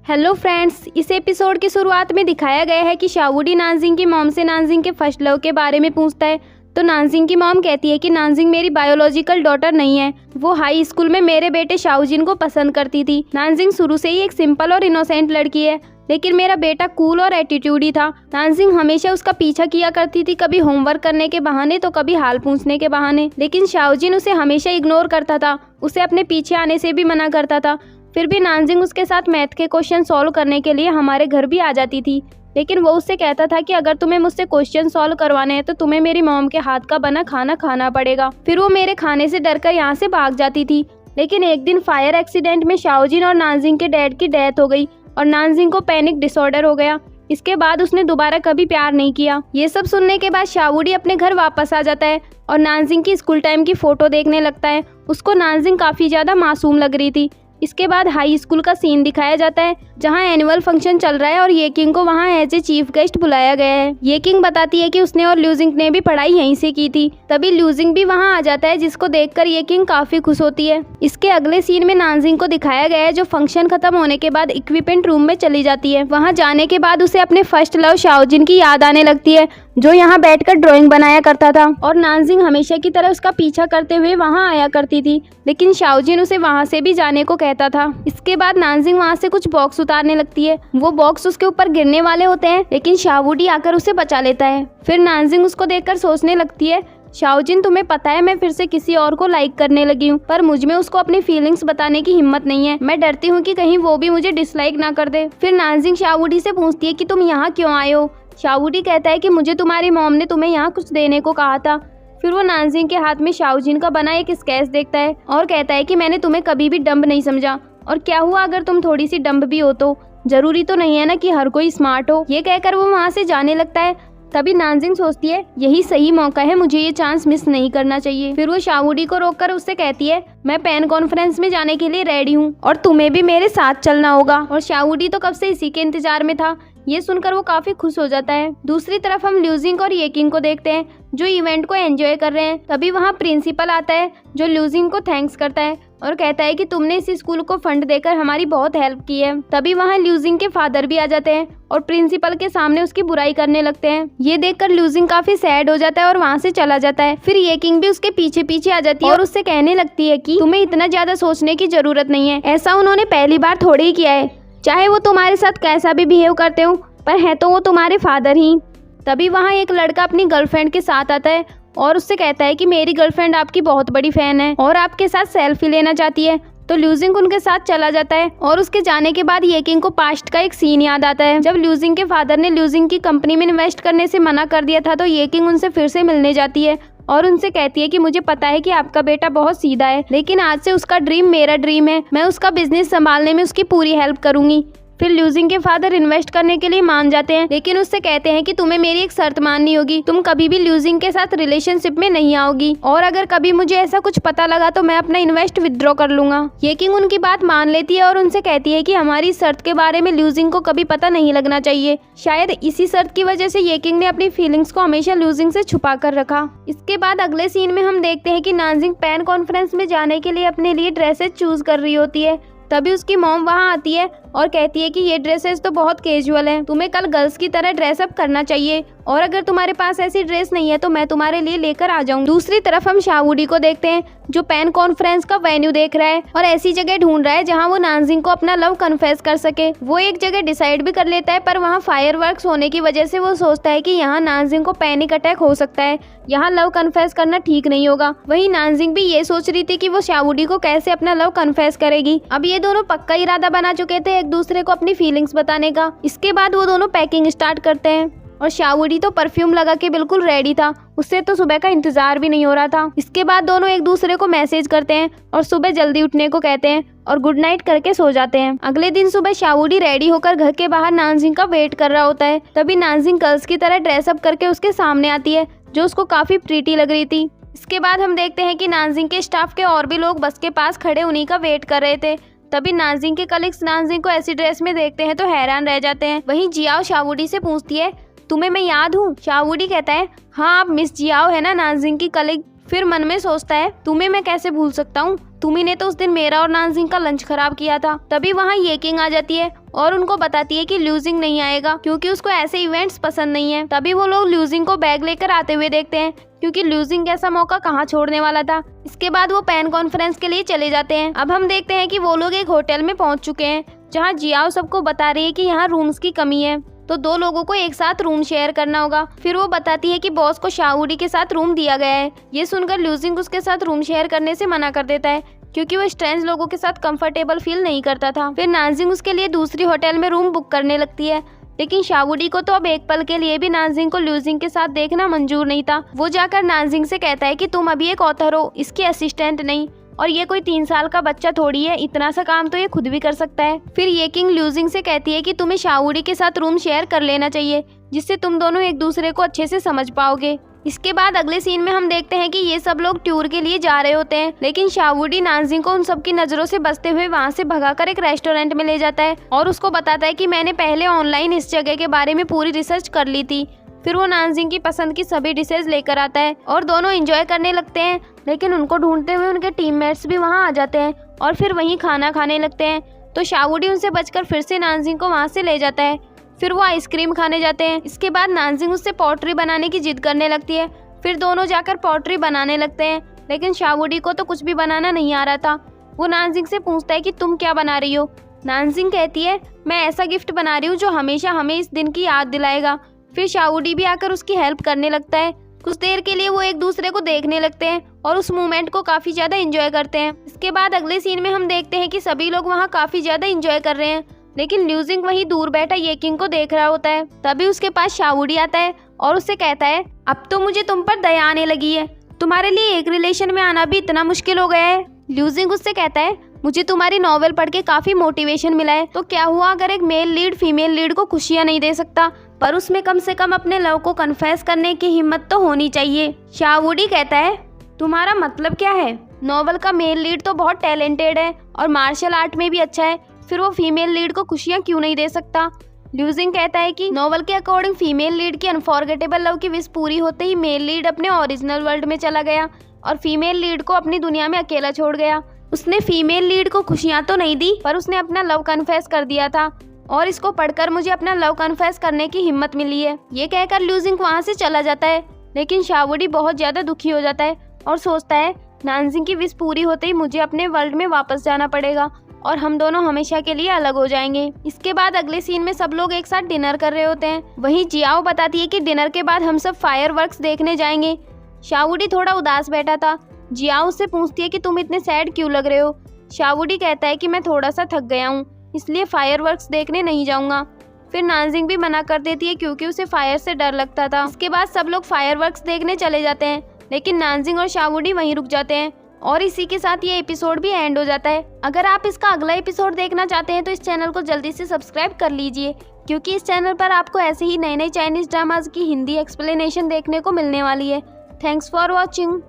Hello friends, इस episode की शुरुआत में दिखाया गया है कि शाहवुडी नानजिंग की मॉम से नानजिंग के फर्स्ट लव के बारे में पूछता है। तो नानजिंग की मॉम कहती है कि नानजिंग मेरी बायोलॉजिकल डॉटर नहीं है, वो हाई स्कूल में मेरे बेटे शाओजिन को पसंद करती थी। नानजिंग शुरू से ही एक सिंपल और इनोसेंट लड़की है, लेकिन मेरा बेटा कूल और एटीट्यूडी था। नानजिंग हमेशा उसका पीछा किया करती थी, कभी होमवर्क करने के बहाने तो कभी हाल पूछने के बहाने, लेकिन शाओजिन उसे हमेशा इग्नोर करता था, उसे अपने पीछे आने से भी मना करता था। फिर भी नानजिंग उसके साथ मैथ के क्वेश्चन सॉल्व करने के लिए हमारे घर भी आ जाती थी, लेकिन वो उससे कहता था कि अगर तुम्हें मुझसे क्वेश्चन सॉल्व करवाने हैं तो तुम्हें मेरी मॉम के हाथ का बना खाना खाना पड़ेगा। फिर वो मेरे खाने से डरकर यहाँ से भाग जाती थी। लेकिन एक दिन फायर एक्सीडेंट में शाओजिन और नानजिंग के डैड की डेथ हो गई और नानजिंग को पैनिक डिसऑर्डर हो गया। इसके बाद उसने दोबारा कभी प्यार नहीं किया। ये सब सुनने के बाद शाहवुडी अपने घर वापस आ जाता है और नानजिंग की स्कूल टाइम की फोटो देखने लगता है। उसको नानजिंग काफी ज्यादा मासूम लग रही थी। इसके बाद हाई स्कूल का सीन दिखाया जाता है, जहां एनुअल फंक्शन चल रहा है और ये किंग को वहां एज ए चीफ गेस्ट बुलाया गया है। ये किंग बताती है कि उसने और ल्यूजिंग ने भी पढ़ाई यहीं से की थी। तभी ल्यूजिंग भी वहां आ जाता है, जिसको देखकर ये किंग काफी खुश होती है। इसके अगले सीन में नानजिंग को दिखाया गया है, जो फंक्शन खत्म होने के बाद इक्विपमेंट रूम में चली जाती है। वहां जाने के बाद उसे अपने फर्स्ट लव शाओजिन की याद आने लगती है, जो यहाँ बैठकर ड्राइंग बनाया करता था और नानजिंग हमेशा की तरह उसका पीछा करते हुए वहाँ आया करती थी, लेकिन शाओजिन उसे वहाँ से भी जाने को कहता था। इसके बाद नानजिंग वहाँ से कुछ बॉक्स उतारने लगती है। वो बॉक्स उसके ऊपर गिरने वाले होते हैं, लेकिन शाहवुडी आकर उसे बचा लेता है। फिर नानजिंग उसको देखकर सोचने लगती है, शाओजिन तुम्हें पता है मैं फिर से किसी और को लाइक करने लगी हूँ, पर मुझ में उसको अपनी फीलिंग्स बताने की हिम्मत नहीं है। मैं डरती हूँ कि कहीं वो भी मुझे डिसलाइक ना कर दे। फिर नानजिंग शाहवुडी से पूछती है कि तुम यहाँ क्यों आए हो। शाहवुडी कहता है कि मुझे तुम्हारी मॉम ने तुम्हें यहाँ कुछ देने को कहा था। फिर वो नानजिंग के हाथ में शाओजिन का बना एक स्केच देखता है और कहता है कि मैंने तुम्हें कभी भी डम्ब नहीं समझा, और क्या हुआ अगर तुम थोड़ी सी डम्ब भी हो तो, जरूरी तो नहीं है ना कि हर कोई स्मार्ट हो। ये कहकर वो वहाँ से जाने लगता है। तभी नानजिंग सोचती है यही सही मौका है, मुझे ये चांस मिस नहीं करना चाहिए। फिर वो शाहवुडी को रोककर उससे कहती है मैं पेन कॉन्फ्रेंस में जाने के लिए रेडी हूँ और तुम्हें भी मेरे साथ चलना होगा। और शाहवुडी तो कब से इसी के इंतजार में था। ये सुनकर वो काफी खुश हो जाता है। दूसरी तरफ हम ल्यूजिंग और येकिंग को देखते हैं, जो इवेंट को एंजॉय कर रहे हैं। तभी वहाँ प्रिंसिपल आता है, जो ल्यूजिंग को थैंक्स करता है और कहता है कि तुमने इस स्कूल को फंड देकर हमारी बहुत हेल्प की है। तभी वहाँ ल्यूजिंग के फादर भी आ जाते हैं और प्रिंसिपल के सामने उसकी बुराई करने लगते हैं। ये देखकर ल्यूजिंग काफी सैड हो जाता है और वहाँ से चला जाता है। फिर येकिंग भी उसके पीछे पीछे आ जाती है और उससे कहने लगती है कि तुम्हें इतना ज्यादा सोचने की जरूरत नहीं है, ऐसा उन्होंने पहली बार थोड़ी ही किया है, चाहे वो तुम्हारे साथ कैसा भी बिहेव करते हो, पर है तो वो तुम्हारे फादर ही। तभी वहाँ एक लड़का अपनी गर्लफ्रेंड के साथ आता है और उससे कहता है कि मेरी गर्लफ्रेंड आपकी बहुत बड़ी फैन है और आपके साथ सेल्फी लेना चाहती है। तो ल्यूजिंग उनके साथ चला जाता है और उसके जाने के बाद येकिंग को पास्ट का एक सीन याद आता है, जब ल्यूजिंग के फादर ने ल्यूजिंग की कंपनी में इन्वेस्ट करने से मना कर दिया था। तो येकिंग उनसे फिर से मिलने जाती है और उनसे कहती है कि मुझे पता है कि आपका बेटा बहुत सीधा है, लेकिन आज से उसका ड्रीम मेरा ड्रीम है, मैं उसका बिजनेस संभालने में उसकी पूरी हेल्प करूंगी। फिर ल्यूजिंग के फादर इन्वेस्ट करने के लिए मान जाते हैं, लेकिन उससे कहते हैं कि तुम्हें मेरी एक शर्त माननी होगी, तुम कभी भी ल्यूजिंग के साथ रिलेशनशिप में नहीं आओगी और अगर कभी मुझे ऐसा कुछ पता लगा तो मैं अपना इन्वेस्ट विथड्रॉ कर लूंगा। येकिंग उनकी बात मान लेती है और उनसे कहती है कि हमारी शर्त के बारे में ल्यूजिंग को कभी पता नहीं लगना चाहिए। शायद इसी शर्त की वजह से येकिंग ने अपनी फीलिंग्स को हमेशा ल्यूजिंग से छुपा कर रखा। इसके बाद अगले सीन में हम देखते हैं कि नानजिंग पेन कॉन्फ्रेंस में जाने के लिए अपने लिए ड्रेसेस चूज कर रही होती है। तभी उसकी मॉम वहाँ आती है और कहती है कि ये ड्रेसेस तो बहुत कैजुअल हैं, तुम्हें कल गर्ल्स की तरह ड्रेसअप करना चाहिए और अगर तुम्हारे पास ऐसी ड्रेस नहीं है तो मैं तुम्हारे लिए लेकर आ जाऊँ। दूसरी तरफ हम शाहवुडी को देखते हैं, जो पेन कॉन्फ्रेंस का वेन्यू देख रहा है और ऐसी जगह ढूंढ रहा है जहाँ वो नानजिंग को अपना लव कन्फेस कर सके। वो एक जगह डिसाइड भी कर लेता है, पर वहाँ फायरवर्क्स होने की वजह से वो सोचता है कि यहाँ नानजिंग को पैनिक अटैक हो सकता है, यहाँ लव कन्फेस करना ठीक नहीं होगा। वहीं नानजिंग भी ये सोच रही थी कि वो शाहवुडी को कैसे अपना लव कन्फेस करेगी। अब ये दोनों पक्का इरादा बना चुके थे एक दूसरे को अपनी फीलिंग्स बताने का। इसके बाद वो दोनों पैकिंग स्टार्ट करते हैं और शाहवुडी तो परफ्यूम लगा के बिल्कुल रेडी था, उससे तो सुबह का इंतजार भी नहीं हो रहा था। इसके बाद दोनों एक दूसरे को मैसेज करते हैं और सुबह जल्दी उठने को कहते हैं और गुड नाइट करके सो जाते हैं। अगले दिन सुबह शाहवुडी रेडी होकर घर के बाहर नानजिंग का वेट कर रहा होता है। तभी नानजिंग गर्ल्स की तरह ड्रेसअप करके उसके सामने आती है, जो उसको काफी प्रीटी लग रही थी। इसके बाद हम देखते हैं कि नानजिंग के स्टाफ के और भी लोग बस के पास खड़े उन्हीं का वेट कर रहे थे। तभी नानजिंग के कलीग्स नानजिंग को ऐसी ड्रेस में देखते हैं तो हैरान रह जाते हैं। वहीं जियाओ शाहवुडी से पूछती है तुम्हें मैं याद हूँ। शाहवुडी कहता है हाँ आप मिस जियाओ है ना, नानजिंग की कलीग। फिर मन में सोचता है तुम्हें मैं कैसे भूल सकता हूँ, तुम्ही ने तो उस दिन मेरा और नानजिंग का लंच खराब किया था। तभी वहाँ येकिंग आ जाती है और उनको बताती है कि ल्यूजिंग नहीं आएगा क्योंकि उसको ऐसे इवेंट्स पसंद नहीं है। तभी वो लोग ल्यूजिंग को बैग लेकर आते हुए देखते हैं क्योंकि ल्यूजिंग ऐसा मौका कहाँ छोड़ने वाला था। इसके बाद वो पैन कॉन्फ्रेंस के लिए चले जाते हैं। अब हम देखते हैं कि वो लोग एक होटल में पहुंच चुके हैं जहाँ जियाओ सबको बता रही है कि यहाँ रूम्स की कमी है, तो 2 लोगों को एक साथ रूम शेयर करना होगा। फिर वो बताती है कि बॉस को शाओडी के साथ रूम दिया गया है। ये सुनकर ल्यूजिंग उसके साथ रूम शेयर करने से मना कर देता है क्योंकि वो स्ट्रेंज लोगों के साथ कंफर्टेबल फील नहीं करता था। फिर नानजिंग उसके लिए दूसरी होटल में रूम बुक करने लगती है, लेकिन शाओडी को तो अब एक पल के लिए भी नानजिंग को ल्यूजिंग के साथ देखना मंजूर नहीं था। वो जाकर नानजिंग से कहता है कि तुम अभी एक ऑथर हो, इसकी असिस्टेंट नहीं, और ये कोई 3 साल का बच्चा थोड़ी है, इतना सा काम तो ये खुद भी कर सकता है। फिर ये किंग ल्यूजिंग से कहती है कि तुम्हें शाओडी के साथ रूम शेयर कर लेना चाहिए जिससे तुम दोनों एक दूसरे को अच्छे से समझ पाओगे। इसके बाद अगले सीन में हम देखते हैं कि ये सब लोग टूर के लिए जा रहे होते हैं, लेकिन शाओडी नानजिंग को उन सबकी नजरों से बचते हुए वहाँ से भगाकर एक रेस्टोरेंट में ले जाता है और उसको बताता है कि मैंने पहले ऑनलाइन इस जगह के बारे में पूरी रिसर्च कर ली थी। फिर वो नानजिंग की पसंद की सभी डिशेज लेकर आता है और दोनों एंजॉय करने लगते हैं, लेकिन उनको ढूंढते हुए उनके टीममेट्स भी वहाँ आ जाते हैं और फिर वहीं खाना खाने लगते हैं। तो शाओडी उनसे बचकर फिर से नानजिंग को वहाँ से ले जाता है। फिर वो आइसक्रीम खाने जाते हैं। इसके बाद नानजिंग उससे पॉटरी बनाने की जिद करने लगती है। फिर दोनों जाकर पॉटरी बनाने लगते हैं, लेकिन शाओडी को तो कुछ भी बनाना नहीं आ रहा था। वो नानजिंग से पूछता है कि तुम क्या बना रही हो। नानजिंग कहती है मैं ऐसा गिफ्ट बना रही हूँ जो हमेशा हमें इस दिन की याद दिलाएगा। फिर शाओडी भी आकर उसकी हेल्प करने लगता है। कुछ देर के लिए वो एक दूसरे को देखने लगते हैं और उस मोमेंट को काफी ज्यादा एंजॉय करते हैं। इसके बाद अगले सीन में हम देखते हैं कि सभी लोग वहाँ काफी ज्यादा एंजॉय कर रहे हैं, लेकिन ल्यूजिंग वहीं दूर बैठा ये किंग को देख रहा होता है। तभी उसके पास शाओडी आता है और उससे कहता है अब तो मुझे तुम पर दया आने लगी है, तुम्हारे लिए एक रिलेशन में आना भी इतना मुश्किल हो गया है। ल्यूजिंग उससे कहता है मुझे तुम्हारी नॉवेल पढ़ के काफी मोटिवेशन मिला है, तो क्या हुआ अगर एक मेल लीड फीमेल लीड को खुशियाँ नहीं दे सकता, पर उसमें कम से कम अपने लव को कन्फेस करने की हिम्मत तो होनी चाहिए। शाओडी कहता है तुम्हारा मतलब क्या है, नॉवल का मेल लीड तो बहुत टैलेंटेड है और मार्शल आर्ट में भी अच्छा है, फिर वो फीमेल लीड को खुशियाँ क्यों नहीं दे सकता। ल्यूजिंग कहता है कि नॉवल के अकॉर्डिंग फीमेल लीड की अनफॉरगेटेबल लव की विश पूरी होते ही मेल लीड अपने ओरिजिनल वर्ल्ड में चला गया और फीमेल लीड को अपनी दुनिया में अकेला छोड़ गया। उसने फीमेल लीड को खुशियाँ तो नहीं दी, पर उसने अपना लव कन्फेस कर दिया था और इसको पढ़कर मुझे अपना लव कन्फेस करने की हिम्मत मिली है। ये कहकर ल्यूजिंग वहाँ से चला जाता है, लेकिन शाओडी बहुत ज़्यादा दुखी हो जाता है और सोचता है नानजिंग की विश पूरी होते ही मुझे अपने वर्ल्ड में वापस जाना पड़ेगा और हम दोनों हमेशा के लिए अलग हो जाएंगे। इसके बाद अगले सीन में सब लोग एक साथ डिनर कर रहे होते हैं। वहीं जियाओ बताती है कि डिनर के बाद हम सब फायरवर्क्स देखने जाएंगे। शाओडी थोड़ा उदास बैठा था। जियाओ उससे पूछती है कि तुम इतने सैड क्यों लग रहे हो। शाओडी कहता है कि मैं थोड़ा सा थक गया हूँ, इसलिए फायरवर्क्स देखने नहीं जाऊँगा। फिर नानजिंग भी मना कर देती है क्योंकि उसे फायर से डर लगता था। इसके बाद सब लोग फायरवर्क्स देखने चले जाते हैं, लेकिन नानजिंग और शाओडी वहीं रुक जाते हैं और इसी के साथ ये एपिसोड भी एंड हो जाता है। अगर आप इसका अगला एपिसोड देखना चाहते हैं तो इस चैनल को जल्दी से सब्सक्राइब कर लीजिए, क्योंकि इस चैनल पर आपको ऐसे ही नए नए चाइनीज ड्रामाज की हिंदी एक्सप्लेनेशन देखने को मिलने वाली है। Thanks for watching.